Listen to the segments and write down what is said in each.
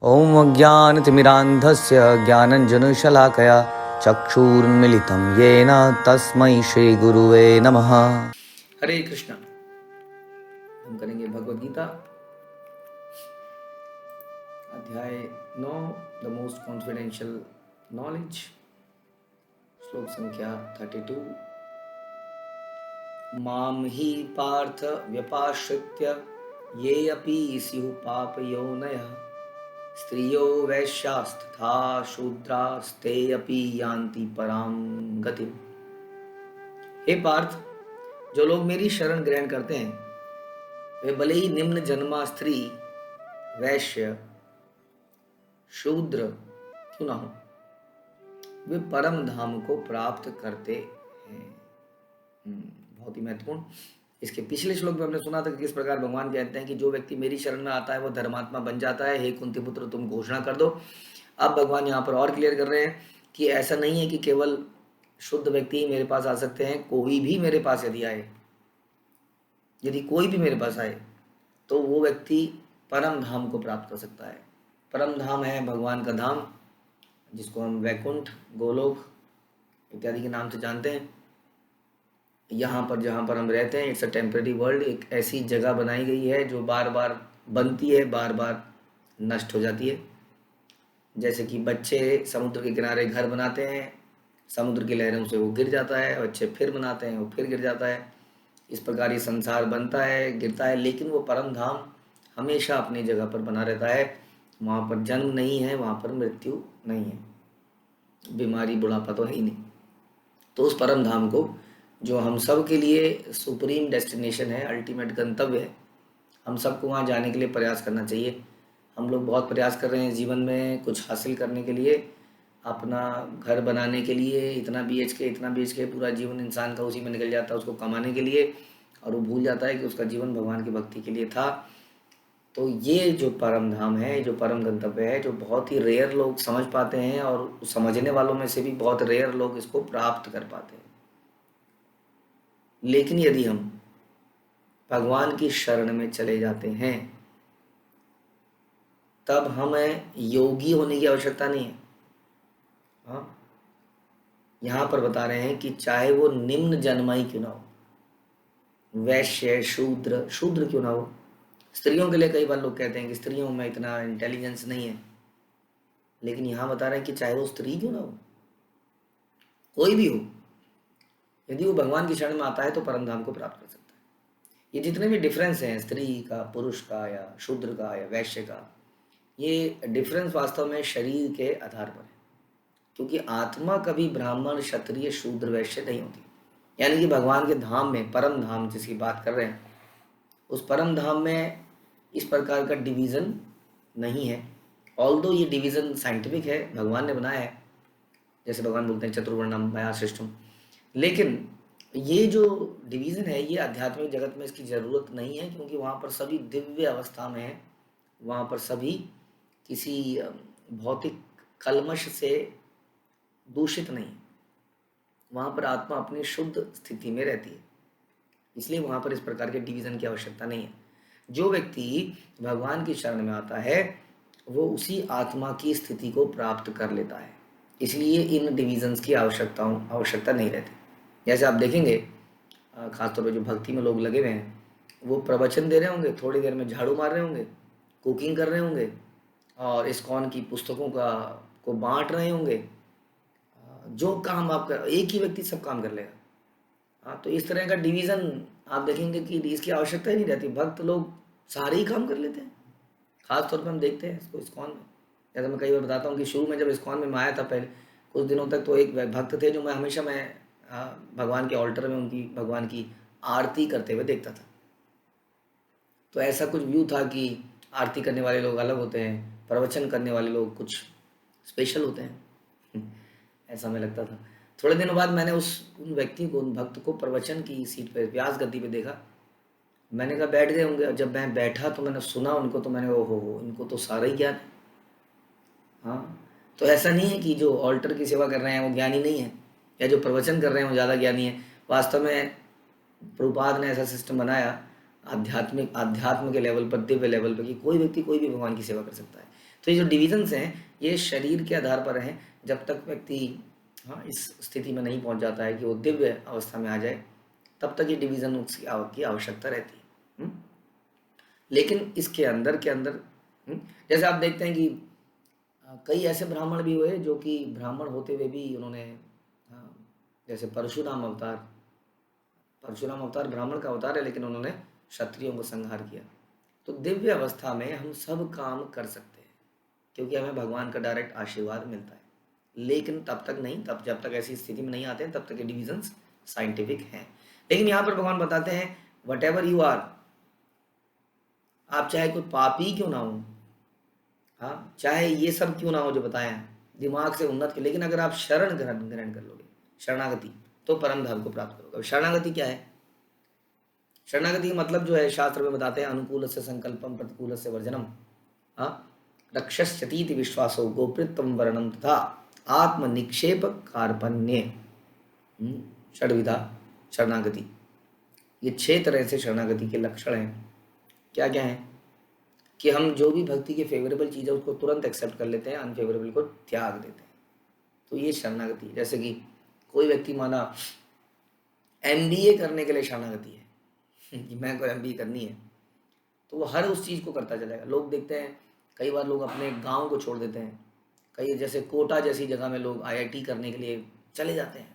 ॐ अज्ञानतिमिरान्धस्य ज्ञानञ्जनशलाकया चक्षुरुन्मिलितं येन तस्मै श्रीगुरुवे नमः। हरे कृष्णा। हम करेंगे भगवद गीता अध्याय 9, द मोस्ट कॉन्फिडेंशियल नॉलेज, श्लोक संख्या 32। मां ही पार्थ व्यपाश्रित्य ये अपि स्युः पापयोनयः स्त्रियो वैश्यास्तथा शूद्रास्ते अपि यान्ति परां गतिम्। हे पार्थ, जो लोग मेरी शरण ग्रहण करते हैं वे भले ही निम्न जन्मा स्त्री, वैश्य, शूद्र क्यों ना हो, वे परम धाम को प्राप्त करते हैं। बहुत ही महत्वपूर्ण। इसके पिछले श्लोक में हमने सुना था कि किस प्रकार भगवान कहते हैं कि जो व्यक्ति मेरी शरण में आता है वो धर्मात्मा बन जाता है। हे कुंती पुत्र, तुम घोषणा कर दो। अब भगवान यहाँ पर और क्लियर कर रहे हैं कि ऐसा नहीं है कि केवल शुद्ध व्यक्ति ही मेरे पास आ सकते हैं। कोई भी मेरे पास यदि कोई भी मेरे पास आए तो वो व्यक्ति परम धाम को प्राप्त कर सकता है। परम धाम है भगवान का धाम, जिसको हम वैकुंठ, गोलोक इत्यादि के नाम से जानते हैं। यहाँ पर जहाँ पर हम रहते हैं, इट्स अ टेम्परेरी वर्ल्ड। एक ऐसी जगह बनाई गई है जो बार बार बनती है, बार बार नष्ट हो जाती है। जैसे कि बच्चे समुद्र के किनारे घर बनाते हैं, समुद्र की लहरों से वो गिर जाता है, बच्चे फिर बनाते हैं, वो फिर गिर जाता है। इस प्रकार ये संसार बनता है, गिरता है, लेकिन वो परम धाम हमेशा अपनी जगह पर बना रहता है। वहाँ पर जन्म नहीं है, वहाँ पर मृत्यु नहीं है, बीमारी बुढ़ापा तो है ही नहीं। तो उस परम धाम को, जो हम सब के लिए सुप्रीम डेस्टिनेशन है, अल्टीमेट गंतव्य है, हम सबको वहाँ जाने के लिए प्रयास करना चाहिए। हम लोग बहुत प्रयास कर रहे हैं जीवन में कुछ हासिल करने के लिए, अपना घर बनाने के लिए। इतना BHK पूरा जीवन इंसान का उसी में निकल जाता है, उसको कमाने के लिए, और वो भूल जाता है कि उसका जीवन भगवान की भक्ति के लिए था। तो ये जो परम धाम है, जो परम गंतव्य है, जो बहुत ही रेयर लोग समझ पाते हैं, और समझने वालों में से भी बहुत रेयर लोग इसको प्राप्त कर पाते हैं। लेकिन यदि हम भगवान की शरण में चले जाते हैं तब हमें योगी होने की आवश्यकता नहीं है। हाँ, यहाँ पर बता रहे हैं कि चाहे वो निम्न जन्माई क्यों ना हो, वैश्य, शूद्र क्यों ना हो। स्त्रियों के लिए कई बार लोग कहते हैं कि स्त्रियों में इतना इंटेलिजेंस नहीं है, लेकिन यहाँ बता रहे हैं कि चाहे वो स्त्री क्यों ना हो, कोई भी हो, यदि वो भगवान की शरण में आता है तो परम धाम को प्राप्त कर सकता है। ये जितने भी डिफरेंस हैं, स्त्री का, पुरुष का, या शूद्र का, या वैश्य का, ये डिफरेंस वास्तव में शरीर के आधार पर है। क्योंकि आत्मा कभी ब्राह्मण, क्षत्रिय, शूद्र, वैश्य नहीं होती। यानी कि भगवान के धाम में, परम धाम जिसकी बात कर रहे हैं, उस परम धाम में इस प्रकार का डिवीज़न नहीं है। ऑल्दो ये डिवीज़न साइंटिफिक है, भगवान ने बनाया है, जैसे भगवान बोलते हैं चतुर्वर्णम मया सृष्टम। लेकिन ये जो डिवीज़न है, ये आध्यात्मिक जगत में इसकी ज़रूरत नहीं है, क्योंकि वहाँ पर सभी दिव्य अवस्था में है। वहाँ पर सभी किसी भौतिक कल्मश से दूषित नहीं, वहाँ पर आत्मा अपनी शुद्ध स्थिति में रहती है। इसलिए वहाँ पर इस प्रकार के डिवीज़न की आवश्यकता नहीं है। जो व्यक्ति भगवान की शरण में आता है वो उसी आत्मा की स्थिति को प्राप्त कर लेता है। इसलिए इन डिवीज़न्स की आवश्यकता नहीं रहती। जैसे आप देखेंगे, खासतौर पर जो भक्ति में लोग लगे हुए हैं, वो प्रवचन दे रहे होंगे, थोड़ी देर में झाड़ू मार रहे होंगे, कुकिंग कर रहे होंगे, और इस्कॉन की पुस्तकों को बांट रहे होंगे। जो काम आप कर, एक ही व्यक्ति सब काम कर लेगा। हाँ, तो इस तरह का डिवीज़न आप देखेंगे कि इसकी आवश्यकता ही नहीं रहती। भक्त लोग सारे ही काम कर लेते हैं। खास तौर पर हम देखते हैं इसको इस्कॉन में। जैसे मैं कई बार बताता हूँ कि शुरू में जब इस्कॉन में मैं आया था, पहले कुछ दिनों तक, तो एक भक्त थे जो मैं हमेशा भगवान के ऑल्टर में उनकी भगवान की आरती करते हुए देखता था। तो ऐसा कुछ व्यू था कि आरती करने वाले लोग अलग होते हैं, प्रवचन करने वाले लोग कुछ स्पेशल होते हैं। ऐसा हमें लगता था। थोड़े दिनों बाद मैंने उन व्यक्ति को, उन भक्त को प्रवचन की सीट पर, व्यास गद्दी पे देखा। मैंने कहा बैठ गए होंगे, और जब मैं बैठा तो मैंने सुना उनको, तो मैंने ओहो, इनको तो सारा ही ज्ञान है। हाँ, तो ऐसा नहीं है कि जो ऑल्टर की सेवा कर रहे हैं वो ज्ञानी नहीं है, या जो प्रवचन कर रहे हैं वो ज़्यादा ज्ञानी है। वास्तव में प्रभुपाद ने ऐसा सिस्टम बनाया आध्यात्म के लेवल पर, दिव्य लेवल पर, कि कोई व्यक्ति कोई भी भगवान की सेवा कर सकता है। तो ये जो डिविजन्स हैं ये शरीर के आधार पर हैं। जब तक व्यक्ति इस स्थिति में नहीं पहुंच जाता है कि वो दिव्य अवस्था में आ जाए, तब तक ये डिवीज़न की आवश्यकता रहती है। लेकिन इसके अंदर के अंदर जैसे आप देखते हैं कि कई ऐसे ब्राह्मण भी हुए जो कि ब्राह्मण होते हुए भी उन्होंने जैसे परशुराम अवतार ब्राह्मण का अवतार है, लेकिन उन्होंने क्षत्रियों को संहार किया। तो दिव्य अवस्था में हम सब काम कर सकते हैं क्योंकि हमें भगवान का डायरेक्ट आशीर्वाद मिलता है, लेकिन तब तक नहीं, तब जब तक ऐसी स्थिति में नहीं आते हैं तब तक ये डिविजन्स साइंटिफिक हैं। लेकिन यहाँ पर भगवान बताते हैं वट एवर यू आर, आप चाहे कोई पापी क्यों ना हो, चाहे ये सब क्यों ना हो जो बताया है, दिमाग से उन्नत के, लेकिन अगर आप शरण ग्रहण कर लोगे, शरणागति, तो परम धाम को प्राप्त करोगे। अब शरणागति क्या है? शरणागति का मतलब जो है शास्त्र में बताते हैं अनुकूल से संकल्पम प्रतिकूल से वर्जनम, रक्षस्यतीति विश्वासो गोप्रितम वर्णम तथा आत्म निक्षेप कार्पण्य। षड्विधा शरणागति, ये 6 तरह से शरणागति के लक्षण हैं। क्या क्या है कि हम जो भी भक्ति के फेवरेबल चीज़ है उसको तुरंत एक्सेप्ट कर लेते हैं, अनफेवरेबल को त्याग देते हैं। तो ये शरणागति। जैसे कि कोई व्यक्ति माना MBA करने के लिए शरणागति है कि मैं को MBA करनी है, तो वो हर उस चीज़ को करता चलेगा। लोग देखते हैं कई बार लोग अपने गांव को छोड़ देते हैं, कई जैसे कोटा जैसी जगह में लोग IIT करने के लिए चले जाते हैं।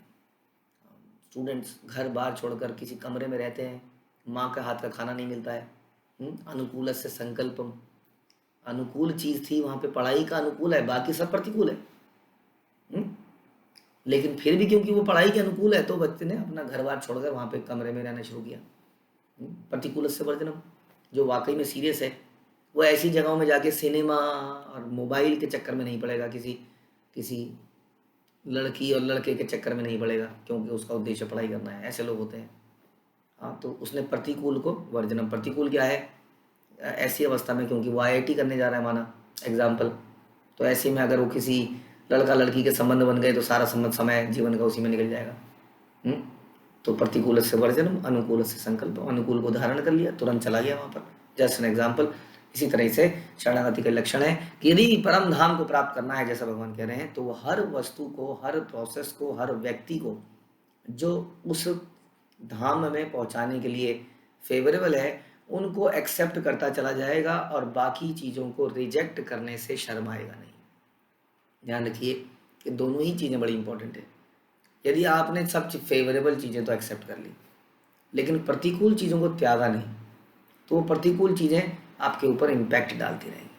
स्टूडेंट्स घर बार छोड़कर किसी कमरे में रहते हैं, माँ का हाथ का खाना नहीं मिलता है। अनुकूल से संकल्पम, अनुकूल चीज़ थी वहाँ पे पढ़ाई का अनुकूल है, बाकी सब प्रतिकूल है। लेकिन फिर भी क्योंकि वो पढ़ाई के अनुकूल है तो बच्चे ने अपना घर बार छोड़कर वहाँ पे कमरे में रहना शुरू किया। प्रतिकूल से वर्जनम, जो वाकई में सीरियस है वो ऐसी जगहों में जाके सिनेमा और मोबाइल के चक्कर में नहीं पड़ेगा, किसी लड़की और लड़के के चक्कर में नहीं पड़ेगा, क्योंकि उसका उद्देश्य पढ़ाई करना है। ऐसे लोग होते हैं। तो उसने प्रतिकूल को वर्जनम। प्रतिकूल क्या है? ऐसी अवस्था में क्योंकि वो IIT करने जा रहा है माना एग्जाम्पल, तो ऐसे में अगर वो किसी लड़का लड़की के संबंध बन गए तो सारा समय जीवन का उसी में निकल जाएगा। तो प्रतिकूल से वर्जनम, अनुकूल से संकल्प, अनुकूल को धारण कर लिया, तुरंत चला गया वहाँ पर। Just an example. इसी तरह से शरणागति के लक्षण है कि यदि परम धाम को प्राप्त करना है, जैसा भगवान कह रहे हैं, तो वो हर वस्तु को, हर प्रोसेस को, हर व्यक्ति को जो उस धाम में पहुंचाने के लिए फेवरेबल है उनको एक्सेप्ट करता चला जाएगा और बाकी चीज़ों को रिजेक्ट करने से शर्माएगा नहीं। ध्यान रखिए कि दोनों ही चीज़ें बड़ी इंपॉर्टेंट है। यदि आपने सब फेवरेबल चीज़ें तो एक्सेप्ट कर ली, लेकिन प्रतिकूल चीज़ों को त्यागा नहीं, तो वो प्रतिकूल चीज़ें आपके ऊपर इम्पैक्ट डालती रहेंगी।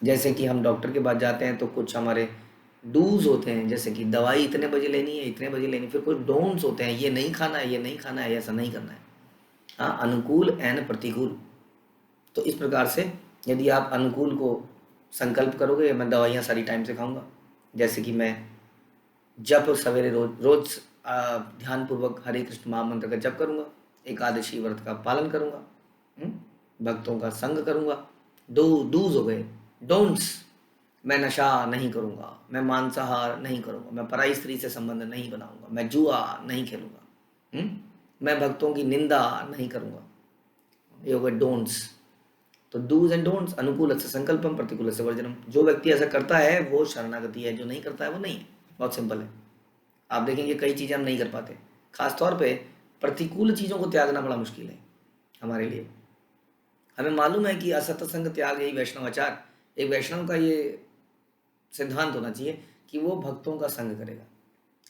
जैसे कि हम डॉक्टर के पास जाते हैं तो कुछ हमारे डूज होते हैं, जैसे कि दवाई इतने बजे लेनी है, इतने बजे लेनी। फिर कुछ डोंट्स होते हैं, ये नहीं खाना है, ये नहीं खाना है, ऐसा नहीं करना है। अनुकूल एंड प्रतिकूल। तो इस प्रकार से यदि आप अनुकूल को संकल्प करोगे, मैं दवाइयाँ सारी टाइम से खाऊंगा, जैसे कि मैं जप सवेरे रोज ध्यानपूर्वक हरे कृष्ण महामंत्र का जप करूँगा, एकादशी व्रत का पालन करूँगा, भक्तों का संग करूँगा। डूज हो गए। डोंट्स, मैं नशा नहीं करूँगा, मैं मांसाहार नहीं करूँगा, मैं पराई स्त्री से संबंध नहीं बनाऊँगा, मैं जुआ नहीं खेलूँगा, मैं भक्तों की निंदा नहीं करूँगा। ये हो गए डोंट्स। तो डूज एंड डोंट्स, अनुकूल से संकल्पम, प्रतिकूल से वर्जनम। जो व्यक्ति ऐसा करता है वो शरणागति है, जो नहीं करता है वो नहीं है। बहुत सिंपल है। आप देखेंगे कई चीज़ें हम नहीं कर पाते, खासतौर पे प्रतिकूल चीज़ों को त्यागना बड़ा मुश्किल है हमारे लिए। हमें मालूम है कि असत्संग त्याग यही वैष्णवाचार, एक वैष्णव का ये सिद्धांत होना चाहिए कि वो भक्तों का संग करेगा।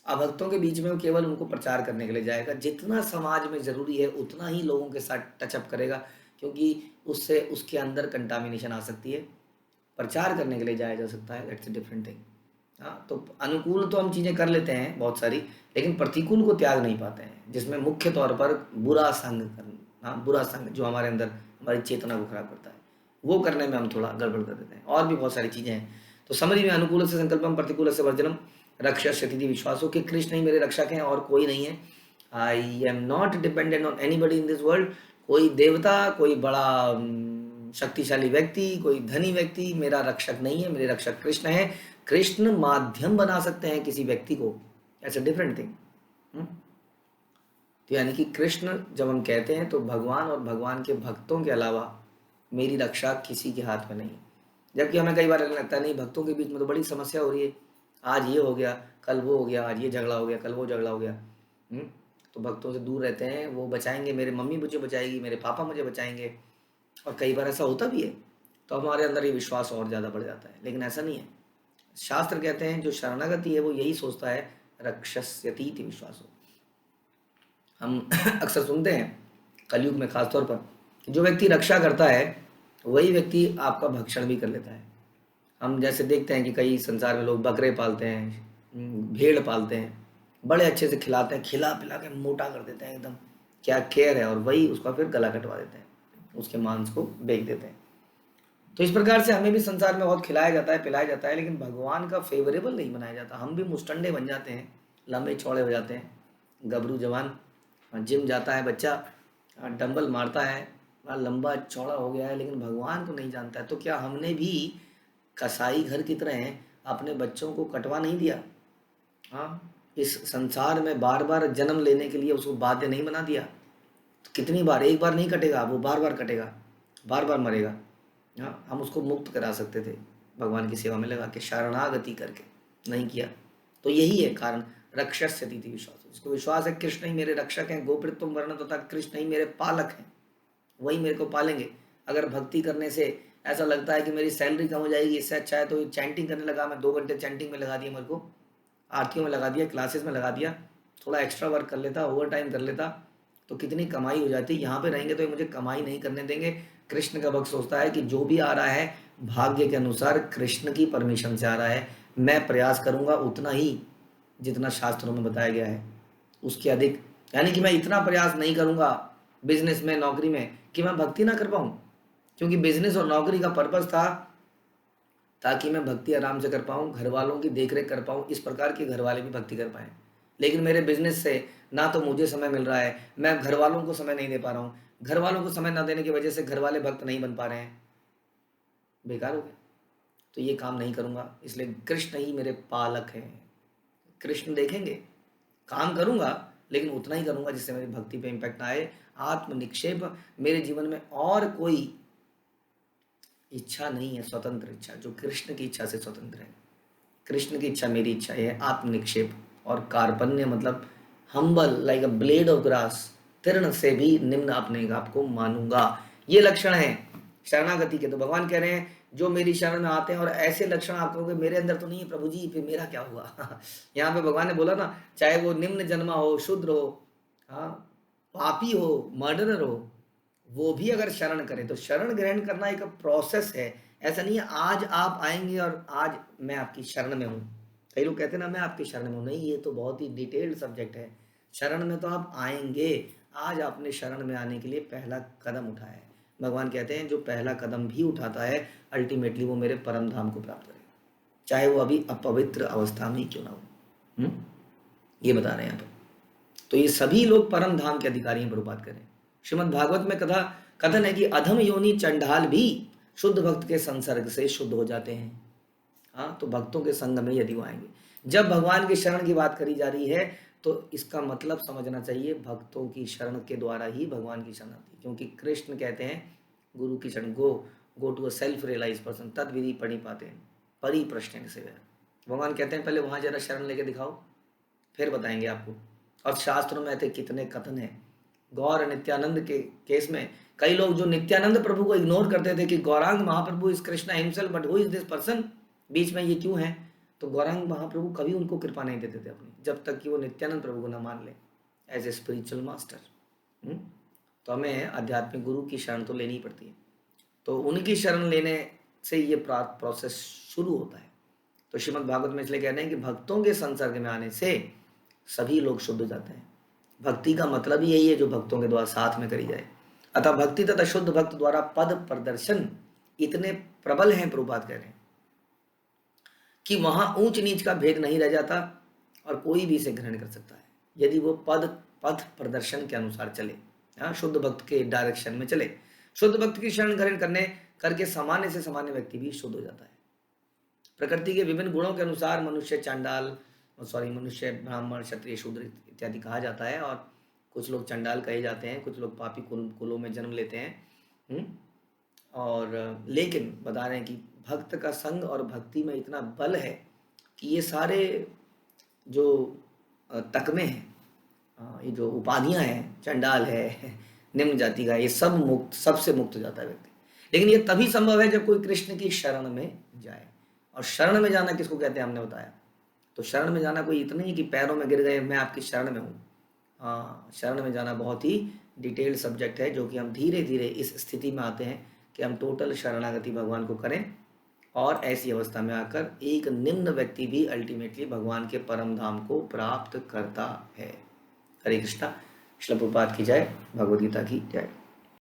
अब भक्तों के बीच में वो केवल उनको प्रचार करने के लिए जाएगा, जितना समाज में ज़रूरी है उतना ही लोगों के साथ टचअप करेगा, क्योंकि उससे उसके अंदर कंटामिनेशन आ सकती है। प्रचार करने के लिए जाया जा सकता है, दैट्स अ डिफरेंट थिंग। तो अनुकूल तो हम चीज़ें कर लेते हैं बहुत सारी, लेकिन प्रतिकूल को त्याग नहीं पाते हैं, जिसमें मुख्य तौर पर बुरा संग करना, बुरा संग जो हमारे अंदर हमारी चेतना को खराब करता है, वो करने में हम थोड़ा गड़बड़ कर देते हैं। और भी बहुत सारी चीज़ें हैं। तो समझ में, अनुकूल से संकल्पम, प्रतिकूल से वर्जनम, रक्षा स्थिति विश्वासों के कृष्ण ही मेरे रक्षक हैं और कोई नहीं है। I am not dependent on anybody in this world. कोई देवता, कोई बड़ा शक्तिशाली व्यक्ति, कोई धनी व्यक्ति मेरा रक्षक नहीं है, मेरे रक्षक कृष्ण है। कृष्ण माध्यम बना सकते हैं किसी व्यक्ति को, ऐसा डिफरेंट थिंग। तो यानी कि कृष्ण जब हम कहते हैं तो भगवान और भगवान के भक्तों के अलावा मेरी रक्षा किसी के हाथ में नहीं है। जबकि हमें कई बार लगता है नहीं, भक्तों के बीच में तो बड़ी समस्या हो रही है, आज ये हो गया, कल वो हो गया, आज ये झगड़ा हो गया, कल वो झगड़ा हो गया। तो भक्तों से दूर रहते हैं, वो बचाएंगे, मेरे मम्मी मुझे बचाएगी, मेरे पापा मुझे बचाएंगे, और कई बार ऐसा होता भी है, तो हमारे अंदर ये विश्वास और ज़्यादा बढ़ जाता है। लेकिन ऐसा नहीं है। शास्त्र कहते हैं जो शरणागति है वो यही सोचता है, रक्षस्यति इति विश्वासो। हम अक्सर सुनते हैं कलयुग में खासतौर पर, जो व्यक्ति रक्षा करता है वही व्यक्ति आपका भक्षण भी कर लेता है। हम जैसे देखते हैं कि कई संसार में लोग बकरे पालते हैं, भेड़ पालते हैं, बड़े अच्छे से खिलाते हैं, खिला पिला के मोटा कर देते हैं एकदम, क्या केयर है, और वही उसका फिर गला कटवा देते हैं, उसके मांस को बेच देते हैं। तो इस प्रकार से हमें भी संसार में बहुत खिलाया जाता है, पिलाया जाता है, लेकिन भगवान का फेवरेबल नहीं बनाया जाता। हम भी मुस्टंडे बन जाते हैं, लंबे चौड़े हो जाते हैं। गबरू जवान जिम जाता है बच्चा, डंबल मारता है, लंबा चौड़ा हो गया है, लेकिन भगवान को नहीं जानता है। तो क्या हमने भी कसाई घर की तरह अपने बच्चों को कटवा नहीं दिया? हाँ, इस संसार में बार बार जन्म लेने के लिए उसको बाध्य नहीं बना दिया? तो कितनी बार, एक बार नहीं कटेगा, वो बार बार कटेगा, बार बार मरेगा। हाँ, हम उसको मुक्त करा सकते थे भगवान की सेवा में लगा के, शरणागति करके, नहीं किया। तो यही है कारण, रक्षस्यति इति विश्वास। उसको विश्वास है कृष्ण ही मेरे रक्षक हैं, गोप्रीतम वर्ण तथा कृष्ण ही मेरे पालक हैं, वही मेरे को पालेंगे। अगर भक्ति करने से ऐसा लगता है कि मेरी सैलरी कम हो जाएगी, इससे अच्छा है तो चैंटिंग करने लगा, मैं 2 घंटे चैंटिंग में लगा दिया, मेरे को आरतियों में लगा दिया, क्लासेस में लगा दिया, थोड़ा एक्स्ट्रा वर्क कर लेता, ओवर टाइम कर लेता, तो कितनी कमाई हो जाती। यहाँ पे रहेंगे तो ये मुझे कमाई नहीं करने देंगे। कृष्ण का भक्त सोचता है कि जो भी आ रहा है भाग्य के अनुसार कृष्ण की परमिशन से आ रहा है, मैं प्रयास करूँगा उतना ही जितना शास्त्रों में बताया गया है, उसके अधिक, यानी कि मैं इतना प्रयास नहीं करूँगा बिजनेस में, नौकरी में, कि मैं भक्ति ना कर पाऊँ। क्योंकि बिजनेस और नौकरी का पर्पस था ताकि मैं भक्ति आराम से कर पाऊँ, घर वालों की देख रेख कर पाऊँ, इस प्रकार के घर वाले भी भक्ति कर पाएँ। लेकिन मेरे बिजनेस से ना तो मुझे समय मिल रहा है, मैं घर वालों को समय नहीं दे पा रहा हूँ, घर वालों को समय ना देने की वजह से घर वाले भक्त नहीं बन पा रहे हैं, बेकार हो गया। तो ये काम नहीं करूँगा, इसलिए कृष्ण ही मेरे पालक हैं। कृष्ण देखेंगे, काम करूँगा लेकिन उतना ही करूँगा जिससे मेरी भक्ति पे इम्पैक्ट आए। आत्म निक्षेप, मेरे जीवन में और कोई इच्छा नहीं है, स्वतंत्र इच्छा, जो कृष्ण की इच्छा से स्वतंत्र है। कृष्ण की इच्छा मेरी इच्छा है, आत्म निक्षेप। और कार्पण्य मतलब humble, like a blade of grass, तीर्ण से भी निम्न अपने आप को मानूंगा। ये लक्षण है शरणागति के। तो भगवान कह रहे हैं जो मेरी शरण में आते हैं, और ऐसे लक्षण आप कहोगे मेरे अंदर तो नहीं है प्रभु जी, फिर मेरा क्या हुआ? यहाँ पे भगवान ने बोला ना, चाहे वो निम्न जन्मा हो, शूद्र हो, हाँ, पापी हो, मर्डरर हो, वो भी अगर शरण करे, तो शरण ग्रहण करना एक प्रोसेस है। ऐसा नहीं है आज आप आएंगे और आज मैं आपकी शरण में हूँ। कई लोग कहते हैं ना मैं आपकी शरण में हूँ, नहीं, ये तो बहुत ही डिटेल्ड सब्जेक्ट है। शरण में तो आप आएंगे, आज आपने शरण में आने के लिए पहला कदम उठाया है। भगवान कहते हैं जो पहला कदम भी उठाता है अल्टीमेटली वो मेरे परम धाम को प्राप्त करेगा, चाहे वो अभी अपवित्र अवस्था में ही क्यों ना हो। ये बता रहे हैं यहाँ पर। तो ये सभी लोग परम धाम के अधिकारी हैं, प्रभुपाद करें। श्रीमद् भागवत में कथन है कि अधम योनि चंडाल भी शुद्ध भक्त के संसर्ग से शुद्ध हो जाते हैं। हाँ, तो भक्तों के संग में यदि वो आएंगे, जब भगवान की शरण की बात करी जा रही है तो इसका मतलब समझना चाहिए भक्तों की शरण के द्वारा ही भगवान की शरण आती है। क्योंकि कृष्ण कहते हैं गुरु की शरण, go to a self realize person तद विधि पढ़ी पाते हैं परि प्रश्न से। भगवान कहते हैं पहले वहां जरा शरण लेके दिखाओ, फिर बताएंगे आपको। और शास्त्रों में ऐसे कितने कथन है। गौर नित्यानंद के केस में कई लोग जो नित्यानंद प्रभु को इग्नोर करते थे कि Gaurang Mahaprabhu is Krishna himself, but who is this person, बीच में ये क्यों है? तो गौरांग महाप्रभु कभी उनको कृपा नहीं देते थे अपनी, जब तक कि वो नित्यानंद प्रभु को न मान ले एज ए स्पिरिचुअल मास्टर। तो हमें आध्यात्मिक गुरु की शरण तो लेनी पड़ती है। तो उनकी शरण लेने से ये प्रोसेस शुरू होता है। तो श्रीमद् भागवत में इसलिए कह रहे हैं कि भक्तों के संसर्ग में आने से सभी लोग शुद्ध हो जाते हैं। भक्ति का मतलब ही यही है जो भक्तों के द्वारा साथ में करी जाए। अतः भक्ति तथा शुद्ध भक्त द्वारा पद प्रदर्शन इतने प्रबल हैं, प्रभुपाद कह रहे हैं, कि वहां ऊंच नीच का भेद नहीं रह जाता और कोई भी इसे ग्रहण कर सकता है यदि वो पथ प्रदर्शन के अनुसार चले। हाँ, शुद्ध भक्त के डायरेक्शन में चले। शुद्ध भक्त की शरण ग्रहण करके सामान्य से सामान्य व्यक्ति भी शुद्ध हो जाता है। प्रकृति के विभिन्न गुणों के अनुसार मनुष्य ब्राह्मण क्षत्रिय शूद्र इत्यादि कहा जाता है। और कुछ लोग चंडाल कहे जाते हैं, कुछ लोग पापी कुलों में जन्म लेते हैं। और लेकिन बता रहे हैं कि भक्त का संग और भक्ति में इतना बल है कि ये सारे जो तकमे हैं, ये जो उपाधियां हैं, चंडाल है, निम्न जाति का, ये सब मुक्त, सबसे मुक्त हो जाता है व्यक्ति। लेकिन ये तभी संभव है जब कोई कृष्ण की शरण में जाए। और शरण में जाना किसको कहते हैं हमने बताया। तो शरण में जाना कोई इतना ही कि पैरों में गिर गए मैं आपकी शरण में हूँ। हाँ, शरण में जाना बहुत ही डिटेल्ड सब्जेक्ट है, जो कि हम धीरे धीरे इस स्थिति में आते हैं कि हम टोटल शरणागति भगवान को करें, और ऐसी अवस्था में आकर एक निम्न व्यक्ति भी अल्टीमेटली भगवान के परम धाम को प्राप्त करता है। हरे कृष्णा। श्रील प्रभुपाद की जय, भगवद गीता की जय।